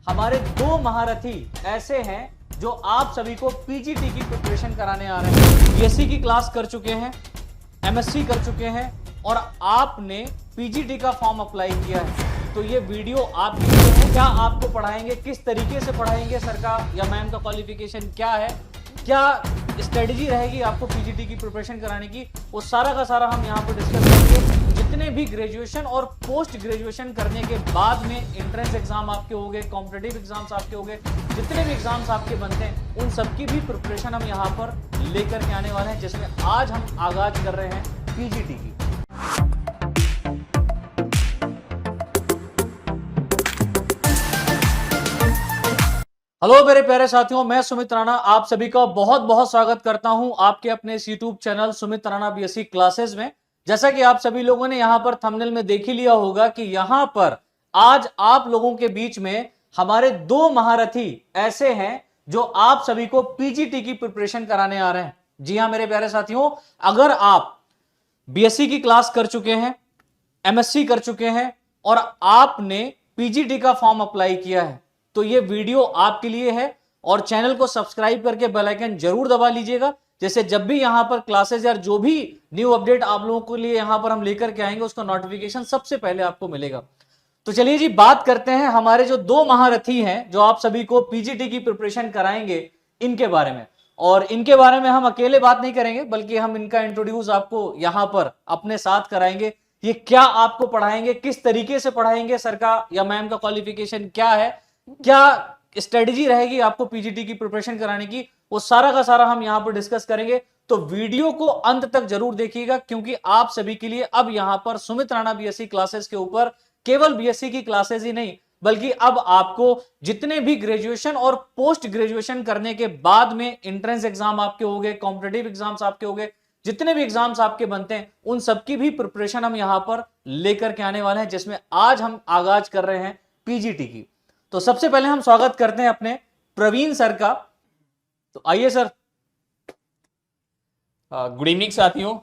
हमारे दो महारथी ऐसे हैं जो आप सभी को पीजीटी की प्रिपरेशन कराने आ रहे हैं। बीएससी की क्लास कर चुके हैं, एमएससी कर चुके हैं और आपने पीजीटी का फॉर्म अप्लाई किया है। तो ये वीडियो आपके लिए है। क्या आपको पढ़ाएंगे, किस तरीके से पढ़ाएंगे, सर का या मैम का क्वालिफिकेशन क्या है, क्या स्ट्रेटजी रहेगी आपको पीजीटी की प्रिपरेशन कराने की, वो सारा का सारा हम यहाँ पर डिस्कस करेंगे। जितने भी ग्रेजुएशन और पोस्ट ग्रेजुएशन करने के बाद में एंट्रेंस एग्जाम आपके हो गए, कॉम्पिटिटिव एग्जाम्स आपके हो गए, जितने भी एग्जाम्स आपके बनते हैं उन सबकी भी प्रिपरेशन हम यहाँ पर लेकर के आने वाले हैं, जिसमें आज हम आगाज कर रहे हैं पीजीटी की। हेलो मेरे प्यारे साथियों, मैं सुमित राणा आप सभी का बहुत बहुत स्वागत करता हूं आपके अपने इस YouTube channel Sumit Rana BSc classes में। जैसा कि आप सभी लोगों ने यहां पर थंबनेल में देख ही लिया होगा कि यहां पर आज आप लोगों के बीच में हमारे दो महारथी ऐसे हैं जो आप सभी को पीजीटी की प्रिपरेशन कराने आ रहे हैं। जी हां मेरे प्यारे साथियों, अगर आप बीएससी की क्लास कर चुके हैं, एमएससी कर चुके हैं और आपने पीजीटी का फॉर्म अप्लाई किया है तो ये वीडियो आपके लिए है। और चैनल को सब्सक्राइब करके बेल आइकन जरूर दबा लीजिएगा, जैसे जब भी यहां पर क्लासेस या जो भी न्यू अपडेट आप लोगों के लिए यहां पर हम लेकर के आएंगे उसका नोटिफिकेशन सबसे पहले आपको मिलेगा। तो चलिए जी, बात करते हैं हमारे जो दो महारथी हैं जो आप सभी को पीजीटी की प्रिपरेशन कराएंगे इनके बारे में। और इनके बारे में हम अकेले बात नहीं करेंगे बल्कि हम इनका इंट्रोड्यूस आपको यहां पर अपने साथ कराएंगे। ये क्या आपको पढ़ाएंगे, किस तरीके से पढ़ाएंगे, सर का या मैम का क्वालिफिकेशन क्या है, क्या स्ट्रेटजी रहेगी आपको पीजीटी की प्रिपरेशन कराने की, वो सारा का सारा हम यहां पर डिस्कस करेंगे। तो वीडियो को अंत तक जरूर देखिएगा क्योंकि आप सभी के लिए अब यहां पर सुमित राणा बीएससी क्लासेस के ऊपर केवल बीएससी की क्लासेस ही नहीं बल्कि अब आपको जितने भी ग्रेजुएशन और पोस्ट ग्रेजुएशन करने के बाद में एंट्रेंस एग्जाम आपके हो गए, कॉम्पिटिटिव एग्जाम्स आपके हो गए, जितने भी एग्जाम्स आपके बनते हैं उन सबकी भी प्रिपरेशन हम यहां पर लेकर के आने वाले हैं, जिसमें आज हम आगाज कर रहे हैं पीजीटी की। तो सबसे पहले हम स्वागत करते हैं अपने प्रवीण सर का। तो आइए सर। गुड इवनिंग साथियों।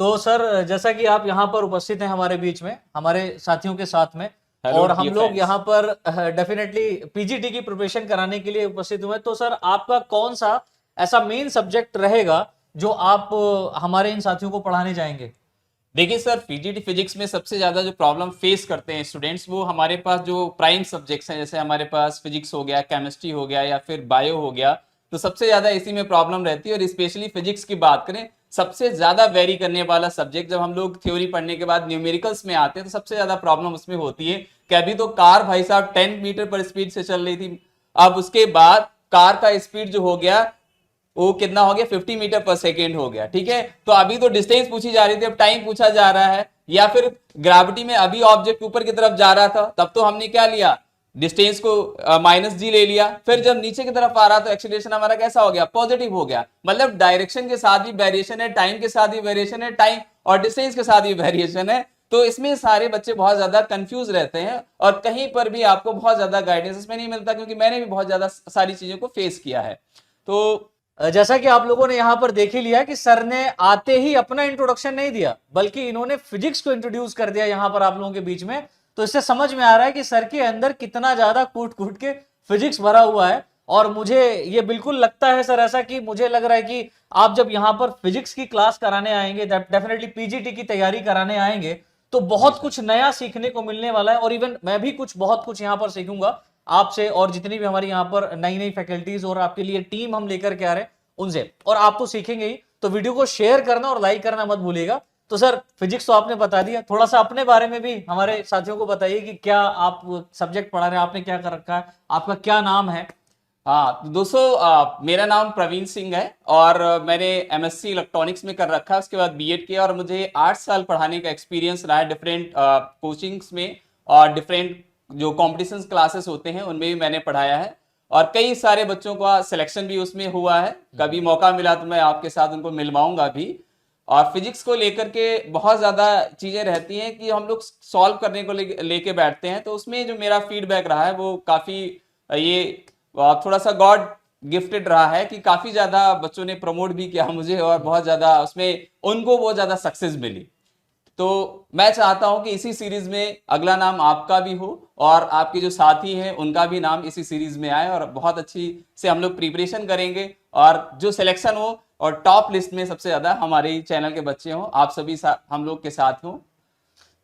तो सर जैसा कि आप यहां पर उपस्थित हैं हमारे बीच में हमारे साथियों के साथ में, और हम लोग यहां पर डेफिनेटली पीजीटी की प्रिपरेशन कराने के लिए उपस्थित हुए, तो सर आपका कौन सा ऐसा मेन सब्जेक्ट रहेगा जो आप हमारे इन साथियों को पढ़ाने जाएंगे? देखिए सर, पीजीटी फिजिक्स में सबसे ज्यादा जो प्रॉब्लम फेस करते हैं स्टूडेंट्स, वो हमारे पास जो प्राइम सब्जेक्ट्स हैं, जैसे हमारे पास फिजिक्स हो गया, केमिस्ट्री हो गया या फिर बायो हो गया, तो सबसे ज्यादा इसी में प्रॉब्लम रहती है। और स्पेशली फिजिक्स की बात करें, सबसे ज्यादा वेरी करने वाला सब्जेक्ट। जब हम लोग थ्योरी पढ़ने के बाद न्यूमेरिकल्स में आते हैं तो सबसे ज्यादा प्रॉब्लम उसमें होती है कि अभी तो कार भाई साहब 10 मीटर पर स्पीड से चल रही थी, अब उसके बाद कार का स्पीड जो हो गया वो कितना हो गया, 50 मीटर पर सेकेंड हो गया। ठीक है, तो अभी तो डिस्टेंस पूछी जा रही थी, अब टाइम पूछा जा रहा है। या फिर ग्रेविटी में अभी ऑब्जेक्ट ऊपर की तरफ जा रहा था, तब तो हमने क्या लिया, डिस्टेंस को -g ले लिया। फिर जब नीचे की तरफ आ रहा तो एक्सीलरेशन हमारा कैसा हो गया, पॉजिटिव हो गया। मतलब डायरेक्शन के साथ भी वेरिएशन है, टाइम के साथ भी वेरिएशन है, टाइम और डिस्टेंस के साथ भी वेरिएशन है। तो इसमें सारे बच्चे बहुत ज्यादा कंफ्यूज रहते हैं और कहीं पर भी आपको बहुत ज्यादा गाइडेंस इसमें नहीं मिलता, क्योंकि मैंने भी बहुत ज्यादा सारी चीजों को फेस किया है। तो जैसा कि आप लोगों ने यहां पर देख ही लिया कि सर ने आते ही अपना इंट्रोडक्शन नहीं दिया बल्कि इन्होंने फिजिक्स को इंट्रोड्यूस कर दिया यहां पर आप लोगों के बीच में। तो इससे समझ में आ रहा है कि सर के अंदर कितना ज्यादा कूट कूट के फिजिक्स भरा हुआ है। और मुझे ये बिल्कुल लगता है सर ऐसा कि मुझे लग रहा है कि आप जब यहां पर फिजिक्स की क्लास कराने आएंगे, डेफिनेटली पीजीटी की तैयारी कराने आएंगे, तो बहुत कुछ नया सीखने को मिलने वाला है। और इवन मैं भी बहुत कुछ यहां पर सीखूंगा आपसे, और जितनी भी हमारी यहाँ पर नई नई फैकल्टीज और आपके लिए टीम हम लेकर के आ रहे हैं उनसे, और आप तो सीखेंगे ही। तो वीडियो को शेयर करना और लाइक करना मत भूलिएगा। तो सर फिजिक्स तो आपने बता दिया, थोड़ा सा अपने बारे में भी हमारे साथियों को बताइए कि क्या आप सब्जेक्ट पढ़ा रहे हैं, आपने क्या कर रखा है, आपका क्या नाम है? हाँ तो दोस्तों, मेरा नाम प्रवीण सिंह है और मैंने एमएससी इलेक्ट्रॉनिक्स में कर रखा है, उसके बाद बीएड किया और मुझे 8 साल पढ़ाने का एक्सपीरियंस रहा है डिफरेंट कोचिंग्स में, और डिफरेंट जो कॉम्पिटिशन क्लासेस होते हैं उनमें भी मैंने पढ़ाया है। और कई सारे बच्चों का सिलेक्शन भी उसमें हुआ है, कभी मौका मिला तो मैं आपके साथ उनको मिलवाऊंगा भी। और फिजिक्स को लेकर के बहुत ज़्यादा चीज़ें रहती हैं कि हम लोग सॉल्व करने को लेके बैठते हैं, तो उसमें जो मेरा फीडबैक रहा है वो काफ़ी ये थोड़ा सा गॉड गिफ्टेड रहा है कि काफ़ी ज़्यादा बच्चों ने प्रमोट भी किया मुझे और बहुत ज़्यादा उसमें उनको बहुत ज़्यादा सक्सेस मिली। तो मैं चाहता हूं कि इसी सीरीज में अगला नाम आपका भी हो और आपके जो साथी हैं उनका भी नाम इसी सीरीज में आए, और बहुत अच्छी से हम लोग प्रिपरेशन करेंगे और जो सिलेक्शन हो और टॉप लिस्ट में सबसे ज्यादा हमारे ही चैनल के बच्चे हों, आप सभी हम लोग के साथ हों।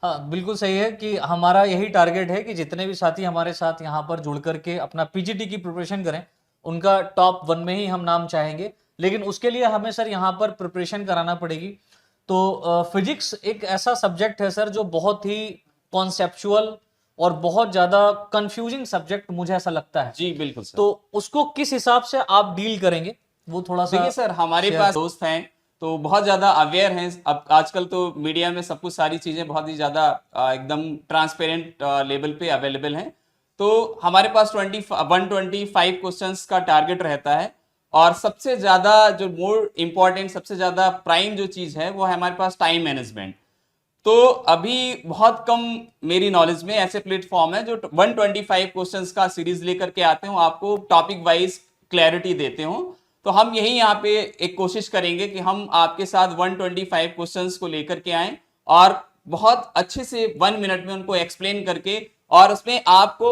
हाँ, बिल्कुल सही है कि हमारा यही टारगेट है कि जितने भी साथी हमारे साथ यहाँ पर जुड़ करके अपना पीजीटी की प्रिपरेशन करें, उनका टॉप 1 में ही हम नाम चाहेंगे। लेकिन उसके लिए हमें सर यहाँ पर प्रिपरेशन कराना पड़ेगी। तो फिजिक्स एक ऐसा सब्जेक्ट है सर जो बहुत ही कॉन्सेप्चुअल और बहुत ज्यादा कंफ्यूजिंग सब्जेक्ट मुझे ऐसा लगता है। जी बिल्कुल सर। तो उसको किस हिसाब से आप डील करेंगे वो थोड़ा सा देखिए सर, हमारे शेयर- पास दोस्त हैं तो बहुत ज्यादा अवेयर हैं। अब आजकल तो मीडिया में सब कुछ सारी चीजें बहुत ही ज्यादा एकदम ट्रांसपेरेंट लेवल पे अवेलेबल हैं। तो हमारे पास 125 क्वेश्चंस का टारगेट रहता है, और सबसे ज्यादा जो मोर इम्पोर्टेंट, सबसे ज्यादा प्राइम जो चीज है वो है हमारे पास टाइम मैनेजमेंट। तो अभी बहुत कम मेरी नॉलेज में ऐसे प्लेटफॉर्म है जो 125 क्वेश्चंस का सीरीज लेकर के आते हो, आपको टॉपिक वाइज क्लैरिटी देते हो। तो हम यही यहाँ पे एक कोशिश करेंगे कि हम आपके साथ 125 क्वेश्चंस को लेकर के आए और बहुत अच्छे से 1 मिनट में उनको एक्सप्लेन करके, और उसमें आपको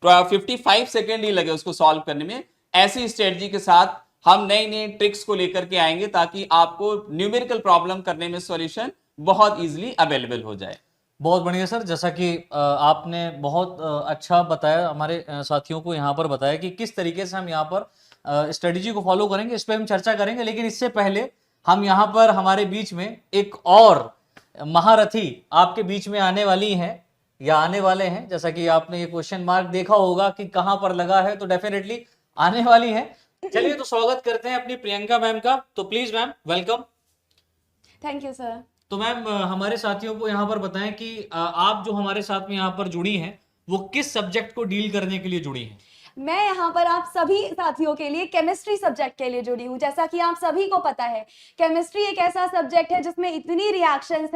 55 सेकेंड ही लगे उसको सॉल्व करने में, ऐसी स्ट्रेटजी के साथ हम नई नई ट्रिक्स को लेकर के आएंगे ताकि आपको न्यूमेरिकल प्रॉब्लम करने में सॉल्यूशन बहुत इजीली अवेलेबल हो जाए। बहुत बढ़िया सर, जैसा कि आपने बहुत अच्छा बताया, हमारे साथियों को यहाँ पर बताया कि किस तरीके से हम यहाँ पर स्ट्रेटजी को फॉलो करेंगे, इस पर हम चर्चा करेंगे। लेकिन इससे पहले हम यहाँ पर हमारे बीच में एक और महारथी आपके बीच में आने वाली हैं या आने वाले हैं। जैसा कि आपने ये क्वेश्चन मार्क देखा होगा कि कहाँ पर लगा है, तो डेफिनेटली आने वाली है। चलिए तो स्वागत करते हैं अपनी प्रियंका मैम का। तो please ma'am, welcome. Thank you sir. तो मैम हमारे साथियों को यहाँ पर बताएं कि आप जो हमारे साथ में यहाँ पर जुड़ी हैं वो किस सब्जेक्ट को डील करने के लिए जुड़ी हैं? मैं यहाँ पर आप सभी साथियों के लिए केमिस्ट्री सब्जेक्ट के लिए जुड़ी हूँ। जैसा कि आप सभी को पता है, केमिस्ट्री एक ऐसा सब्जेक्ट है जिसमें इतनी रिएक्शंस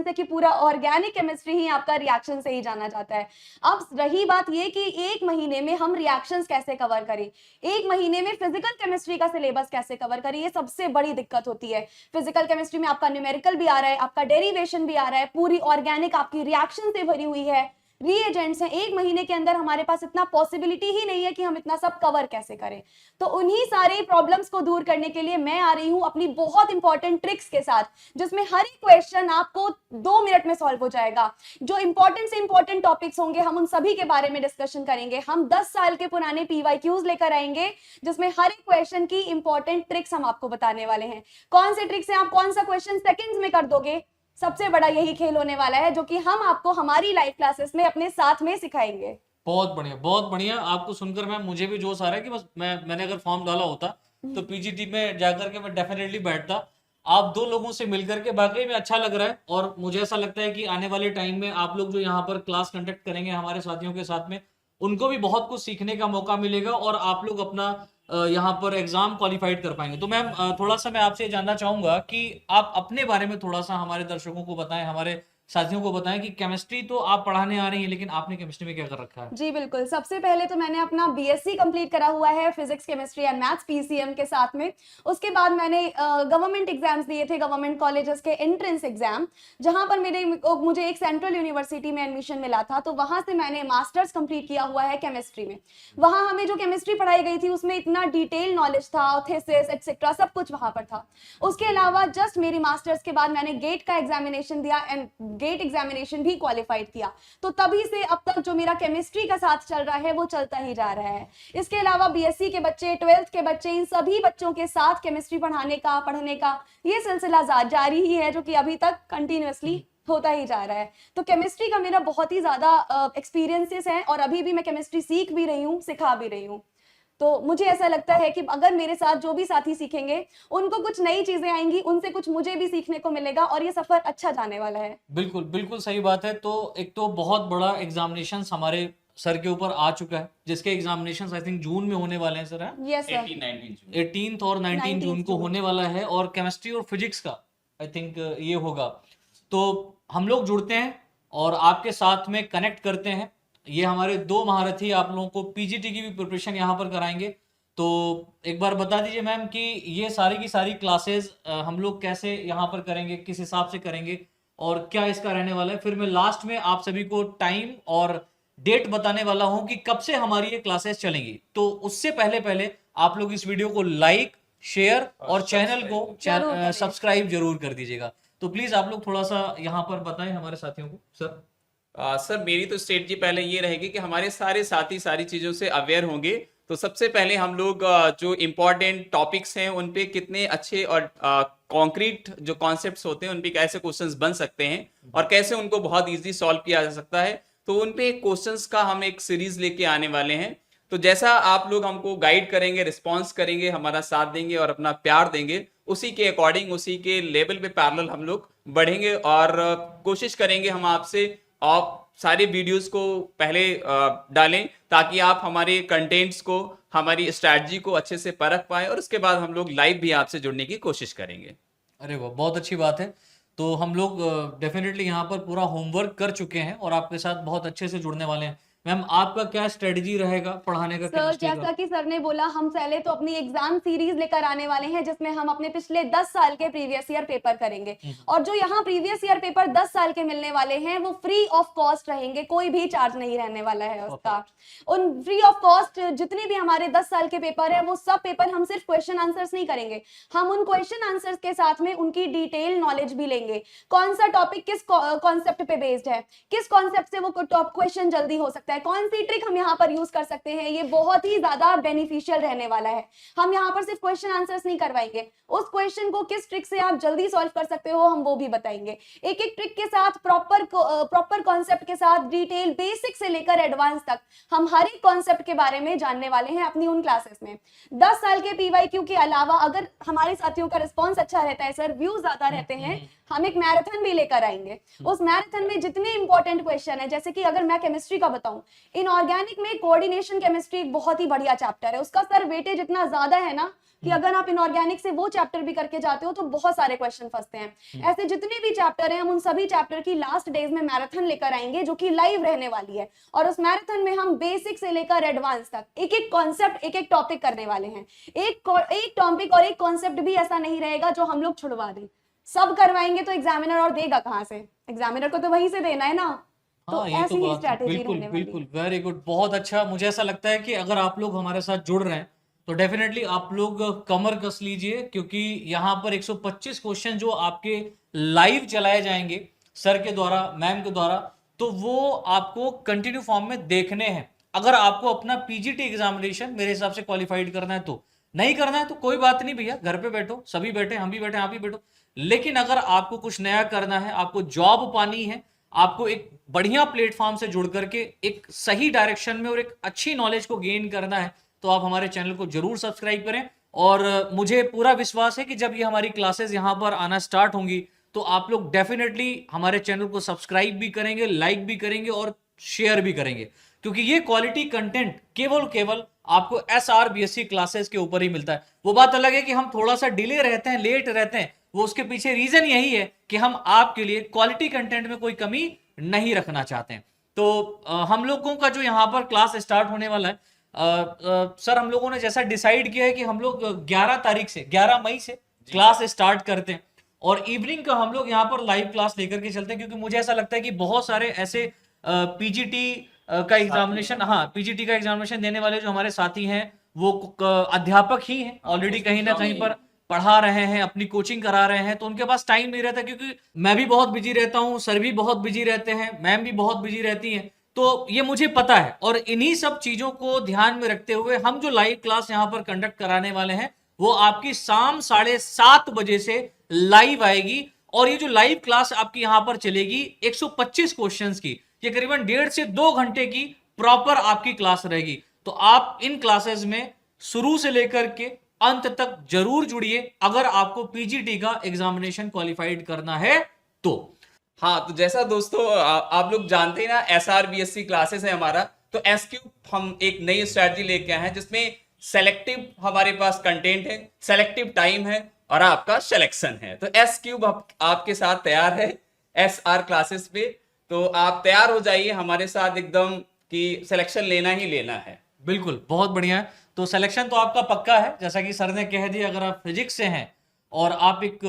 है कि पूरा ऑर्गेनिक केमिस्ट्री ही आपका रिएक्शन से ही जाना जाता है। अब रही बात ये कि एक महीने में हम रिएक्शंस कैसे कवर करें, एक महीने में फिजिकल केमिस्ट्री का सिलेबस कैसे कवर करें, ये सबसे बड़ी दिक्कत होती है। फिजिकल केमिस्ट्री में आपका न्यूमेरिकल भी आ रहा है, आपका डेरिवेशन भी आ रहा है, पूरी ऑर्गेनिक आपकी रिएक्शन से भरी हुई है, रीएजेंट्स हैं। एक महीने के अंदर हमारे पास इतना पॉसिबिलिटी ही नहीं है कि हम इतना सब कवर कैसे करें। तो उन्हीं सारे प्रॉब्लम्स को दूर करने के लिए मैं आ रही हूं अपनी बहुत इंपॉर्टेंट ट्रिक्स के साथ, जिसमें हर एक क्वेश्चन आपको 2 मिनट में सॉल्व हो जाएगा। जो इंपॉर्टेंट से इंपॉर्टेंट टॉपिक्स होंगे हम उन सभी के बारे में डिस्कशन करेंगे। हम 10 साल के पुराने PYQs लेकर आएंगे जिसमें हर एक क्वेश्चन की इंपॉर्टेंट ट्रिक्स हम आपको बताने वाले हैं। कौन से ट्रिक्स हैं, आप कौन सा क्वेश्चन सेकंड्स में कर दोगे, सबसे बड़ा यही खेल होने वाला है, जो कि हम आपको हमारी लाइव क्लासेस में अपने साथ में सिखाएंगे। बहुत बढ़िया, बहुत बढ़िया। आपको सुनकर मैम मुझे भी जोश आ रहा है कि बस मैंने अगर फॉर्म डाला होता तो पीजीटी में जाकर के मैं डेफिनेटली बैठता। आप दो लोगों से मिलकर के वाकई में अच्छा लग रहा है, और मुझे ऐसा लगता है कि आने वाले टाइम में आप लोग जो यहाँ पर क्लास कंडक्ट करेंगे हमारे साथियों के साथ में, उनको भी बहुत कुछ सीखने का मौका मिलेगा और आप लोग अपना यहाँ पर एग्जाम क्वालिफाइड कर पाएंगे। तो मैम थोड़ा सा मैं आपसे जानना चाहूंगा कि आप अपने बारे में थोड़ा सा हमारे दर्शकों को बताएं, हमारे साथियों को बताएं कि केमिस्ट्री तो आप पढ़ाने आ रही हैं, लेकिन आपने केमिस्ट्री में क्या कर रखा है? जी बिल्कुल। सबसे पहले तो मैंने अपना BSc कंप्लीट करा हुआ है physics chemistry and maths PCM के साथ में। उसके बाद मैंने गवर्नमेंट एग्जाम्स दिए थे, गवर्नमेंट कॉलेजेस के एंट्रेंस एग्जाम, जहां पर मुझे एक सेंट्रल यूनिवर्सिटी में एडमिशन मिला था। तो वहां से मैंने मास्टर्स कंप्लीट किया हुआ है केमिस्ट्री में। वहां हमें जो केमिस्ट्री पढ़ाई गई थी उसमें इतना डिटेल नॉलेज था, थीसिस एटसेट्रा सब कुछ वहां पर था। उसके अलावा जस्ट मेरी मास्टर्स के बाद मैंने गेट का एग्जामिनेशन दिया एंड गेट एग्जामिनेशन भी क्वालिफाइड किया। तो तभी से अब तक जो मेरा केमिस्ट्री का साथ चल रहा है वो चलता ही जा रहा है। इसके अलावा BSc के बच्चे, 12th के बच्चे, इन सभी बच्चों के साथ केमिस्ट्री पढ़ने का ये सिलसिला जारी ही है, जो कि अभी तक कंटिन्यूअसली होता ही जा रहा है। तो केमिस्ट्री का मेरा बहुत ही ज्यादा एक्सपीरियंसेस है और अभी भी मैं केमिस्ट्री सीख भी रही हूँ, सिखा भी रही हूँ। तो मुझे ऐसा लगता है कि अगर मेरे साथ जो भी साथी सीखेंगे उनको कुछ नई चीजें आएंगी, उनसे कुछ मुझे भी सीखने को मिलेगा और ये सफर अच्छा जाने वाला है। बिल्कुल बिल्कुल सही बात है। तो एक तो बहुत बड़ा एग्जामिनेशन हमारे सर के ऊपर आ चुका है, जिसके एग्जामिनेशन आई थिंक जून में होने वाले हैं सर। यस सर, 18 और 19 जून को होने वाला है, और केमिस्ट्री और फिजिक्स का आई थिंक ये होगा। तो हम लोग जुड़ते हैं और आपके साथ में कनेक्ट करते हैं। ये हमारे दो महारथी आप लोगों को पीजीटी की भी प्रिपरेशन यहाँ पर कराएंगे। तो एक बार बता दीजिए मैम कि ये सारी की सारी क्लासेस हम लोग कैसे यहाँ पर करेंगे, किस हिसाब से करेंगे, और क्या इसका रहने वाला है। फिर मैं लास्ट में आप सभी को टाइम और डेट बताने वाला हूं कि कब से हमारी ये क्लासेस चलेंगी। तो उससे पहले पहले आप लोग इस वीडियो को लाइक, शेयर और चैनल को जरूर करें। सब्सक्राइब जरूर कर दीजिएगा। तो प्लीज आप लोग थोड़ा सा यहाँ पर बताएं हमारे साथियों को। सर सर मेरी तो स्ट्रेटजी पहले ये रहेगी कि हमारे सारे साथी सारी चीज़ों से अवेयर होंगे। तो सबसे पहले हम लोग जो इम्पोर्टेंट टॉपिक्स हैं उन पे कितने अच्छे और कॉन्क्रीट जो कॉन्सेप्ट्स होते हैं उन पे कैसे क्वेश्चंस बन सकते हैं और कैसे उनको बहुत इजीली सॉल्व किया जा सकता है, तो उन पे क्वेश्चंस का हम एक सीरीज लेके आने वाले हैं। तो जैसा आप लोग हमको गाइड करेंगे, रिस्पॉन्स करेंगे, हमारा साथ देंगे और अपना प्यार देंगे, उसी के अकॉर्डिंग, उसी के लेवल पे पैरेलल हम लोग बढ़ेंगे और कोशिश करेंगे हम आपसे आप सारे वीडियोस को पहले डालें ताकि आप हमारे कंटेंट्स को, हमारी स्ट्रैटेजी को अच्छे से परख पाएं और उसके बाद हम लोग लाइव भी आपसे जुड़ने की कोशिश करेंगे। अरे वाह, बहुत अच्छी बात है। तो हम लोग डेफिनेटली यहाँ पर पूरा होमवर्क कर चुके हैं और आपके साथ बहुत अच्छे से जुड़ने वाले हैं। मैम आपका क्या स्ट्रेटजी रहेगा पढ़ाने का सर केमिस्ट्री जैसा का? कि सर ने बोला, हम पहले तो अपनी एग्जाम सीरीज लेकर आने वाले हैं जिसमें हम अपने पिछले 10 साल के प्रीवियस ईयर पेपर करेंगे। और जो यहाँ प्रीवियस ईयर पेपर 10 साल के मिलने वाले हैं वो फ्री ऑफ कॉस्ट रहेंगे, कोई भी चार्ज नहीं रहने वाला है उसका। उन फ्री ऑफ कॉस्ट जितने भी हमारे 10 साल के पेपर है वो सब पेपर हम सिर्फ क्वेश्चन आंसर्स नहीं करेंगे, हम उन क्वेश्चन आंसर्स के साथ में उनकी डिटेल नॉलेज भी लेंगे। कौन सा टॉपिक किस कॉन्सेप्ट पे बेस्ड है, किस कॉन्सेप्ट से वो क्वेश्चन जल्दी हो सकता है, कौन सी ट्रिक हम यहाँ पर यूज कर सकते हैं, ये बहुत ही ज्यादा बेनिफिशियल रहने वाला है। हम यहाँ पर सिर्फ क्वेश्चन आंसर्स नहीं करवाएंगे, उस क्वेश्चन को किस ट्रिक से आप जल्दी सॉल्व कर सकते हो हम वो भी बताएंगे। एक एक ट्रिक के साथ प्रॉपर कॉन्सेप्ट के साथ डिटेल बेसिक से लेकर एडवांस तक हम हर एक कॉन्सेप्ट के बारे में जानने वाले हैं अपनी उन क्लासेस में। 10 साल के पीवाईक्यू के अलावा अगर हमारे साथियों का रिस्पॉन्स अच्छा रहता है सर, व्यूज ज्यादा रहते हैं, हम एक मैराथन भी लेकर आएंगे। उस मैराथन में जितने इंपॉर्टेंट क्वेश्चन है, जैसे कि अगर मैं केमिस्ट्री का बताऊं, इनऑर्गेनिक में कोऑर्डिनेशन केमिस्ट्री एक बहुत ही बढ़िया चैप्टर है, उसका सर वेटेज इतना ज्यादा है ना कि अगर आप इनऑर्गेनिक से वो चैप्टर भी करके जाते हो तो बहुत सारे क्वेश्चन फंसते हैं। ऐसे जितने भी चैप्टर हैं हम उन सभी चैप्टर की लास्ट डेज में मैराथन लेकर आएंगे जो कि लाइव रहने वाली है। और उस मैराथन में हम बेसिक से लेकर एडवांस तक एक एक कॉन्सेप्ट, एक एक टॉपिक करने वाले हैं। एक टॉपिक और एक कॉन्सेप्ट भी ऐसा नहीं रहेगा जो हम लोग छुड़वा दें, सब करवाएंगे तो एग्जामिनर और देगा कहां से, एग्जामिनर को तो वहीं से देना है ना। तो हाँ, ये ऐसी तो ही बात स्ट्रैटेजी बिल्कुल रहने वाली बिल्कुल, वेरी गुड, बहुत अच्छा। मुझे ऐसा लगता है कि अगर आप लोग हमारे साथ जुड़ रहे हैं तो डेफिनेटली आप लोग कमर कस लीजिए, क्योंकि यहाँ पर 125 क्वेश्चन जो आपके लाइव चलाए जाएंगे सर के द्वारा, मैम के द्वारा, तो वो आपको कंटिन्यू फॉर्म में देखने हैं। अगर आपको अपना पीजीटी एग्जामिनेशन मेरे हिसाब से क्वालिफाइड करना है, तो नहीं करना है तो कोई बात नहीं भैया, घर पे बैठो, सभी बैठे, हम भी बैठे, आप भी बैठो। लेकिन अगर आपको कुछ नया करना है, आपको जॉब पानी है, आपको एक बढ़िया प्लेटफॉर्म से जुड़ करके एक सही डायरेक्शन में और एक अच्छी नॉलेज को गेन करना है, तो आप हमारे चैनल को जरूर सब्सक्राइब करें। और मुझे पूरा विश्वास है कि जब ये हमारी क्लासेस यहाँ पर आना स्टार्ट होंगी तो आप लोग डेफिनेटली हमारे चैनल को सब्सक्राइब भी करेंगे, लाइक भी करेंगे और शेयर भी करेंगे, क्योंकि ये क्वालिटी कंटेंट केवल आपको SRBSC क्लासेस के ऊपर ही मिलता है। वो बात अलग है कि हम थोड़ा सा डिले रहते हैं, लेट रहते हैं, वो उसके पीछे रीजन यही है कि हम आपके लिए क्वालिटी कंटेंट में कोई कमी नहीं रखना चाहते हैं। तो हम लोगों का जो यहाँ पर क्लास स्टार्ट होने वाला है, सर हम लोगों ने जैसा डिसाइड किया है कि हम लोग 11 तारीख से, 11 मई से क्लास स्टार्ट करते हैं और इवनिंग का हम लोग यहाँ पर लाइव क्लास लेकर के चलते हैं, क्योंकि मुझे ऐसा लगता है कि बहुत सारे ऐसे पीजीटी का एग्जामिनेशन, हाँ पीजीटी का एग्जामिनेशन देने वाले जो हमारे साथी हैं वो अध्यापक ही हैं, ऑलरेडी कहीं ना कहीं पर पढ़ा रहे हैं, अपनी कोचिंग करा रहे हैं, तो उनके पास टाइम नहीं रहता, क्योंकि मैं भी बहुत बिजी रहता हूँ, सर भी बहुत बिजी रहते हैं, मैम भी बहुत बिजी रहती हैं, तो ये मुझे पता है। और इन्हीं सब चीजों को ध्यान में रखते हुए हम जो लाइव क्लास यहाँ पर कंडक्ट कराने वाले हैं वो आपकी शाम 7:30 बजे से लाइव आएगी। और ये जो लाइव क्लास आपकी यहाँ पर चलेगी 125 क्वेश्चंस की, ये करीबन 1.5 से 2 घंटे की प्रॉपर आपकी क्लास रहेगी। तो आप इन क्लासेस में शुरू से लेकर के अंत तक जरूर जुड़िए अगर आपको पीजीटी का एग्जामिनेशन क्वालिफाइड करना है तो। हाँ, तो जैसा दोस्तों आप लोग जानते हैं ना, SRBSC क्लासेस है हमारा, तो S-Cube हम एक नई स्ट्रैटेजी लेके आए हैं जिसमें सेलेक्टिव हमारे पास कंटेंट है, सेलेक्टिव टाइम है और आपका सिलेक्शन है। तो S-Cube आपके साथ तैयार है SR क्लासेस पे, तो आप तैयार हो जाइए हमारे साथ एकदम कि सिलेक्शन लेना ही लेना है। बिल्कुल, बहुत बढ़िया है। तो सिलेक्शन तो आपका पक्का है, जैसा कि सर ने कह दिया, अगर आप फिजिक्स से हैं और आप एक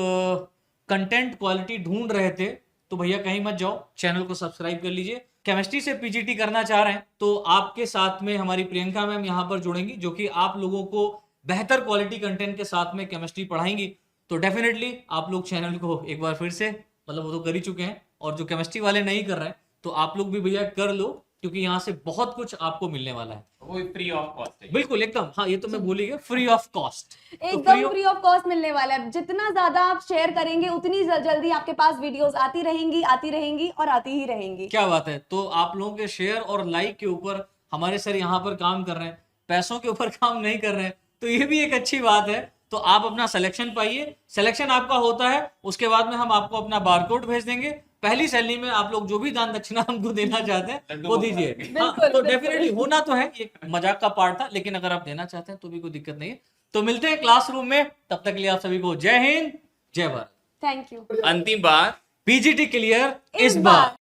कंटेंट क्वालिटी ढूंढ रहे थे तो भैया कहीं मत जाओ, चैनल को सब्सक्राइब कर लीजिए। केमिस्ट्री से पीजीटी करना चाह रहे हैं तो आपके साथ में हमारी प्रियंका मैम यहाँ पर जुड़ेंगी, जो कि आप लोगों को बेहतर क्वालिटी कंटेंट के साथ में केमिस्ट्री पढ़ाएंगी। तो डेफिनेटली आप लोग चैनल को एक बार फिर से, मतलब वो तो कर ही चुके हैं, और जो केमिस्ट्री वाले नहीं कर रहे हैं तो आप लोग भी भैया कर लो, क्योंकि यहाँ से बहुत कुछ आपको मिलने वाला है। वो फ्री ऑफ कॉस्ट है। बिल्कुल एकदम, हाँ ये तो मैं भूल ही गया, फ्री ऑफ कॉस्ट। एकदम फ्री ऑफ कॉस्ट मिलने वाला है। जितना ज्यादा आप शेयर करेंगे उतनी जल्दी आपके पास वीडियोस आती रहेंगी और आती ही रहेंगी। क्या बात है। तो आप लोगों के शेयर और लाइक के ऊपर हमारे सर यहाँ पर काम कर रहे हैं, पैसों के ऊपर काम नहीं कर रहे हैं, तो ये भी एक अच्छी बात है। तो आप अपना सिलेक्शन पाइए, सिलेक्शन आपका होता है उसके बाद में हम आपको अपना बारकोड भेज देंगे। पहली सैलरी में आप लोग जो भी दान दक्षिणा हमको देना चाहते हैं वो दीजिए। हाँ, तो डेफिनेटली होना तो है, ये मजाक का पार्ट था, लेकिन अगर आप देना चाहते हैं तो भी कोई दिक्कत नहीं है। तो मिलते हैं क्लासरूम में, तब तक के लिए आप सभी को जय हिंद, जय भारत। Thank you. अंतिम बार पीजीटी क्लियर इस इस बार। बार।